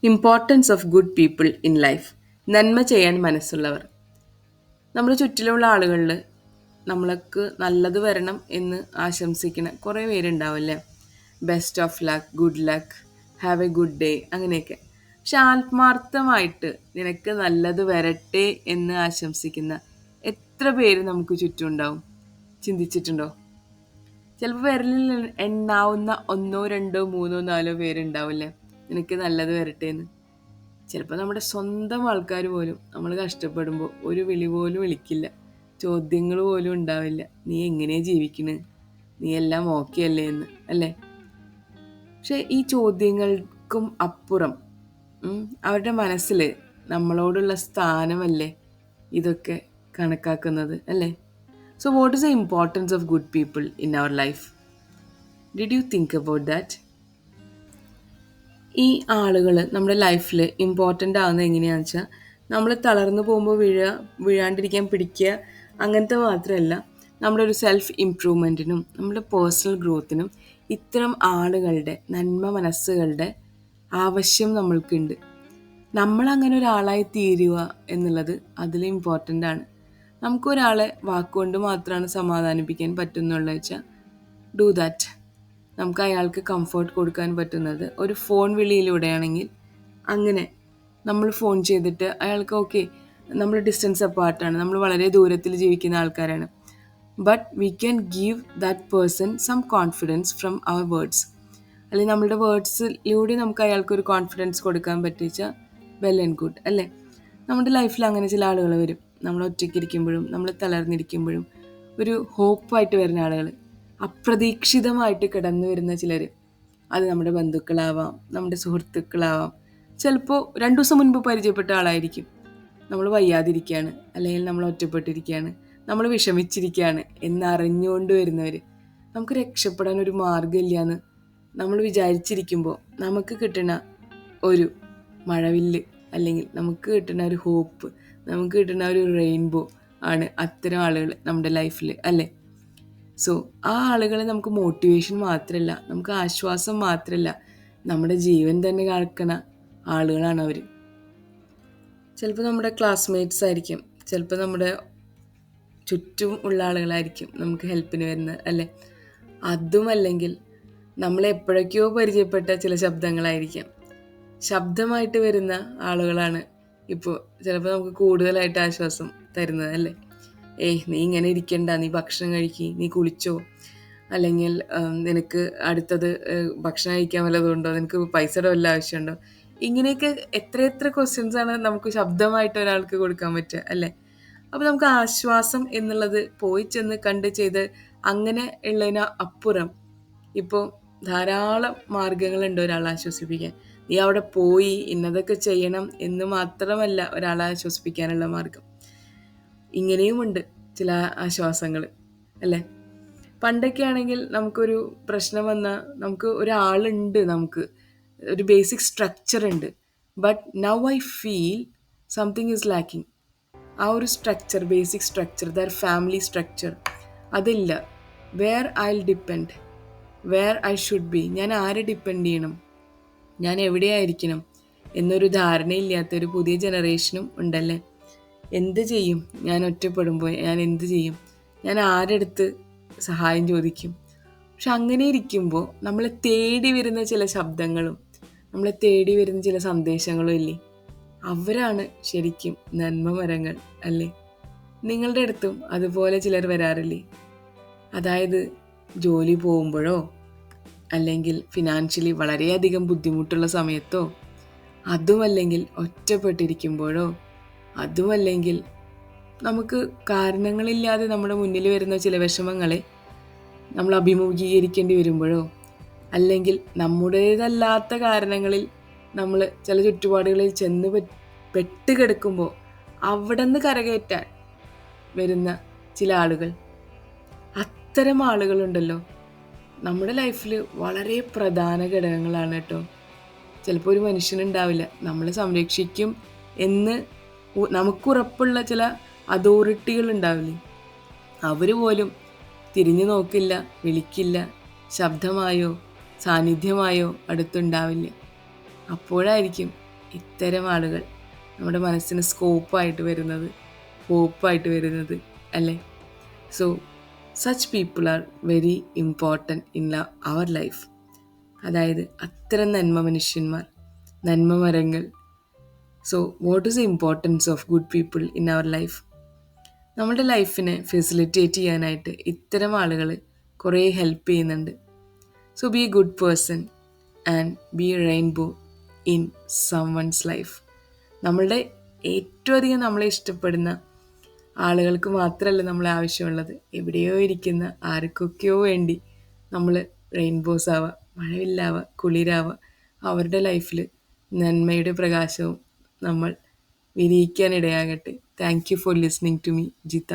Importance of good people in life. നന്മ ചെയ്യാൻ മനസ്സുള്ളവർ. നമ്മുടെ ചുറ്റിലുള്ള ആളുകളിൽ നമ്മൾക്ക് നല്ലത് വരണം എന്ന് ആശംസിക്കുന്ന കുറേ പേരുണ്ടാവില്ലേ. Best of luck, good luck, have a good day, അങ്ങനെയൊക്കെ. പക്ഷെ ആത്മാർത്ഥമായിട്ട് നിനക്ക് നല്ലത് വരട്ടെ എന്ന് ആശംസിക്കുന്ന എത്ര പേര് നമുക്ക് ചുറ്റും ഉണ്ടാവും? ചിന്തിച്ചിട്ടുണ്ടോ? ചിലപ്പോൾ വിരലിൽ എണ്ണാവുന്ന ഒന്നോ രണ്ടോ മൂന്നോ നാലോ പേരുണ്ടാവില്ലേ നിനക്ക് നല്ലത് വരട്ടെ എന്ന്. ചിലപ്പോൾ നമ്മുടെ സ്വന്തം ആൾക്കാർ പോലും നമ്മൾ കഷ്ടപ്പെടുമ്പോൾ ഒരു വിളി പോലും വിളിക്കില്ല, ചോദ്യങ്ങൾ പോലും ഉണ്ടാവില്ല. നീ എങ്ങനെയാ ജീവിക്കണ്, നീ എല്ലാം ഓക്കെ അല്ലേ എന്ന്, അല്ലേ? പക്ഷെ ഈ ചോദ്യങ്ങൾക്കും അപ്പുറം അവരുടെ മനസ്സിൽ നമ്മളോടുള്ള സ്ഥാനമല്ലേ ഇതൊക്കെ കണക്കാക്കുന്നത്, അല്ലേ? So what is the importance of good people in our life? Did you think about that? ഈ ആളുകൾ നമ്മുടെ ലൈഫിൽ ഇമ്പോർട്ടൻ്റ് ആകുന്നത് എങ്ങനെയാണെന്ന് വെച്ചാൽ, നമ്മൾ തളർന്നു പോകുമ്പോൾ വീഴാണ്ടിരിക്കാൻ പിടിക്കുക, അങ്ങനത്തെ മാത്രമല്ല, നമ്മുടെ ഒരു സെൽഫ് ഇംപ്രൂവ്മെൻറ്റിനും നമ്മുടെ പേഴ്സണൽ ഗ്രോത്തിനും ഇത്തരം ആളുകളുടെ നന്മ മനസ്സുകളുടെ ആവശ്യം നമ്മൾക്കുണ്ട്. നമ്മളങ്ങനെ ഒരാളായി തീരുക എന്നുള്ളത് അതിൽ ഇമ്പോർട്ടൻ്റ് ആണ്. നമുക്കൊരാളെ വാക്കുകൊണ്ട് മാത്രമാണ് സമാധാനിപ്പിക്കാൻ പറ്റുന്നുള്ളത് വെച്ചാൽ ഡു ദാറ്റ്. നമുക്ക് അയാൾക്ക് കംഫർട്ട് കൊടുക്കാൻ പറ്റുന്നത് ഒരു ഫോൺ വിളിയിലൂടെയാണെങ്കിൽ അങ്ങനെ നമ്മൾ ഫോൺ ചെയ്തിട്ട് അയാൾക്ക് ഓക്കെ, നമ്മൾ ഡിസ്റ്റൻസ് അപ്പാർട്ടാണ്, നമ്മൾ വളരെ ദൂരത്തിൽ ജീവിക്കുന്ന ആൾക്കാരാണ്, but we can give that person some confidence from our words. അല്ലെങ്കിൽ നമ്മളുടെ വേർഡ്സിലൂടെ നമുക്ക് അയാൾക്കൊരു കോൺഫിഡൻസ് കൊടുക്കാൻ പറ്റിച്ചാൽ വെൽ ആൻഡ് ഗുഡ്, അല്ലേ? നമ്മുടെ ലൈഫിൽ അങ്ങനെ ചില ആളുകൾ വരും. നമ്മൾ ഒറ്റയ്ക്കിരിക്കുമ്പോഴും നമ്മൾ തളർന്നിരിക്കുമ്പോഴും ഒരു ഹോപ്പായിട്ട് വരുന്ന ആളുകൾ, അപ്രതീക്ഷിതമായിട്ട് കിടന്നു വരുന്ന ചിലർ. അത് നമ്മുടെ ബന്ധുക്കളാവാം, നമ്മുടെ സുഹൃത്തുക്കളാവാം, ചിലപ്പോൾ 2 ദിവസം മുൻപ് പരിചയപ്പെട്ട ആളായിരിക്കും. നമ്മൾ വയ്യാതിരിക്കുകയാണ്, അല്ലെങ്കിൽ നമ്മൾ ഒറ്റപ്പെട്ടിരിക്കുകയാണ്, നമ്മൾ വിഷമിച്ചിരിക്കുകയാണ് എന്നറിഞ്ഞുകൊണ്ട് വരുന്നവർ. നമുക്ക് രക്ഷപ്പെടാൻ ഒരു മാർഗ്ഗമില്ല എന്ന് നമ്മൾ വിചാരിച്ചിരിക്കുമ്പോൾ നമുക്ക് കിട്ടുന്ന ഒരു മഴവില്ല്, അല്ലെങ്കിൽ നമുക്ക് കിട്ടുന്ന ഒരു ഹോപ്പ്, നമുക്ക് കിട്ടുന്ന ഒരു റെയിൻബോ ആണ് അത്തരം ആളുകൾ നമ്മുടെ ലൈഫിൽ, അല്ലേ? സോ ആ ആളുകളെ നമുക്ക് മോട്ടിവേഷൻ മാത്രമല്ല, നമുക്ക് ആശ്വാസം മാത്രമല്ല, നമ്മുടെ ജീവൻ തന്നെ കാക്കുന്ന ആളുകളാണ് അവർ. ചിലപ്പോൾ നമ്മുടെ ക്ലാസ്മേറ്റ്സ് ആയിരിക്കും, ചിലപ്പോൾ നമ്മുടെ ചുറ്റും ഉള്ള ആളുകളായിരിക്കും നമുക്ക് ഹെൽപ്പിന് വരുന്നത്, അല്ലേ? അതുമല്ലെങ്കിൽ നമ്മളെപ്പോഴൊക്കെയോ പരിചയപ്പെട്ട ചില ശബ്ദങ്ങളായിരിക്കാം. ശബ്ദമായിട്ട് വരുന്ന ആളുകളാണ് ഇപ്പോൾ ചിലപ്പോൾ നമുക്ക് കൂടുതലായിട്ട് ആശ്വാസം തരുന്നത്, അല്ലേ? നീ ഇങ്ങനെ ഇരിക്കണ്ട, നീ ഭക്ഷണം കഴിക്കുക, നീ കുളിച്ചോ, അല്ലെങ്കിൽ നിനക്ക് അടുത്തത് ഭക്ഷണം കഴിക്കാൻ വല്ലതുണ്ടോ, നിനക്ക് പൈസയുടെ വല്ല ആവശ്യമുണ്ടോ, ഇങ്ങനെയൊക്കെ എത്ര ക്വസ്റ്റ്യൻസാണ് നമുക്ക് ശബ്ദമായിട്ട് ഒരാൾക്ക് കൊടുക്കാൻ പറ്റുക, അല്ലേ? അപ്പോൾ നമുക്ക് ആശ്വാസം എന്നുള്ളത് പോയി ചെന്ന് കണ്ട് ചെയ്ത് അങ്ങനെ ഉള്ളതിന് അപ്പുറം ഇപ്പോൾ ധാരാളം മാർഗങ്ങളുണ്ട് ഒരാളെ ആശ്വസിപ്പിക്കാൻ. നീ അവിടെ പോയി ഇന്നതൊക്കെ ചെയ്യണം എന്ന് മാത്രമല്ല ഒരാളെ ആശ്വസിപ്പിക്കാനുള്ള മാർഗം. ഇങ്ങനെയുമുണ്ട് ചില ആശ്വാസങ്ങൾ, അല്ലേ? പണ്ടൊക്കെ ആണെങ്കിൽ നമുക്കൊരു പ്രശ്നം വന്നാൽ നമുക്ക് ഒരാളുണ്ട്, നമുക്ക് ഒരു ബേസിക് സ്ട്രക്ചർ ഉണ്ട്. But now I feel something is lacking. ആ ഒരു structure, basic structure, their family structure, അതില്ല. Where I depend, where I should be, ഞാൻ ആരെ ഡിപ്പെൻഡ് ചെയ്യണം, ഞാൻ എവിടെയായിരിക്കണം എന്നൊരു ധാരണയില്ലാത്തൊരു പുതിയ ജനറേഷനും ഉണ്ടല്ലേ. എന്ത് ചെയ്യും ഞാൻ ഒറ്റപ്പെടുമ്പോൾ, ഞാൻ എന്ത് ചെയ്യും, ഞാൻ ആരെടുത്ത് സഹായം ചോദിക്കും? പക്ഷെ അങ്ങനെ ഇരിക്കുമ്പോൾ നമ്മളെ തേടി വരുന്ന ചില ശബ്ദങ്ങളും നമ്മളെ തേടി വരുന്ന ചില സന്ദേശങ്ങളും ഇല്ലേ, അവരാണ് ശരിക്കും നന്മ മരങ്ങൾ, അല്ലേ? നിങ്ങളുടെ അടുത്തും അതുപോലെ ചിലർ വരാറില്ലേ? അതായത് ജോലി പോകുമ്പോഴോ, അല്ലെങ്കിൽ ഫിനാൻഷ്യലി വളരെയധികം ബുദ്ധിമുട്ടുള്ള സമയത്തോ, അതുമല്ലെങ്കിൽ ഒറ്റപ്പെട്ടിരിക്കുമ്പോഴോ, അതുമല്ലെങ്കിൽ നമുക്ക് കാരണങ്ങളില്ലാതെ നമ്മുടെ മുന്നിൽ വരുന്ന ചില വിഷമങ്ങളെ നമ്മൾ അഭിമുഖീകരിക്കേണ്ടി വരുമ്പോഴോ, അല്ലെങ്കിൽ നമ്മുടേതല്ലാത്ത കാരണങ്ങളിൽ നമ്മൾ ചില ചുറ്റുപാടുകളിൽ ചെന്ന് പെട്ട് കിടക്കുമ്പോൾ അവിടെ നിന്ന് കരകയറ്റാൻ വരുന്ന ചില ആളുകൾ, അത്തരം ആളുകളുണ്ടല്ലോ നമ്മുടെ ലൈഫിൽ വളരെ പ്രധാന ഘടകങ്ങളാണ് കേട്ടോ. ചിലപ്പോൾ ഒരു മനുഷ്യനുണ്ടാവില്ല നമ്മളെ സംരക്ഷിക്കും എന്ന് നമുക്കുറപ്പുള്ള ചില അതോറിറ്റികൾ ഉണ്ടാവില്ലേ, അവർ പോലും തിരിഞ്ഞു നോക്കില്ല, വിളിക്കില്ല, ശബ്ദമായോ സാന്നിധ്യമായോ അടുത്തുണ്ടാവില്ല. അപ്പോഴായിരിക്കും ഇത്തരം ആളുകൾ നമ്മുടെ മനസ്സിന് സ്കോപ്പായിട്ട് വരുന്നത്, ഹോപ്പായിട്ട് വരുന്നത്, അല്ലേ? So such people are very important in our life. അതായത് അത്തരം നന്മ മനുഷ്യന്മാർ, നന്മ മരങ്ങൾ. So what is the importance of good people in our life? നമ്മുടെ ലൈഫിനെ ഫെസിലിറ്റേറ്റ് ചെയ്യാനായിട്ട് ഇത്തരം ആളുകൾ കുറേ ഹെൽപ്പ് ചെയ്യുന്നുണ്ട്. So be a good person and be a rainbow in someone's life. നമ്മളുടെ ഏറ്റവും അധികം നമ്മളെ ഇഷ്ടപ്പെടുന്ന ആളുകൾക്ക് മാത്രമല്ല നമ്മളെ ആവശ്യമുള്ളത്, എവിടെയോ ഇരിക്കുന്ന ആർക്കൊക്കെയോ വേണ്ടി നമ്മൾ റെയിൻബോസ് ആവുക, മഴവില്ലാവുക, കുളിരാവുക, അവരുടെ ലൈഫിൽ നന്മയുടെ പ്രകാശവും നമ്മൾ വിരിയിക്കാനിടയാകട്ടെ. Thank you for listening to me, Jitha.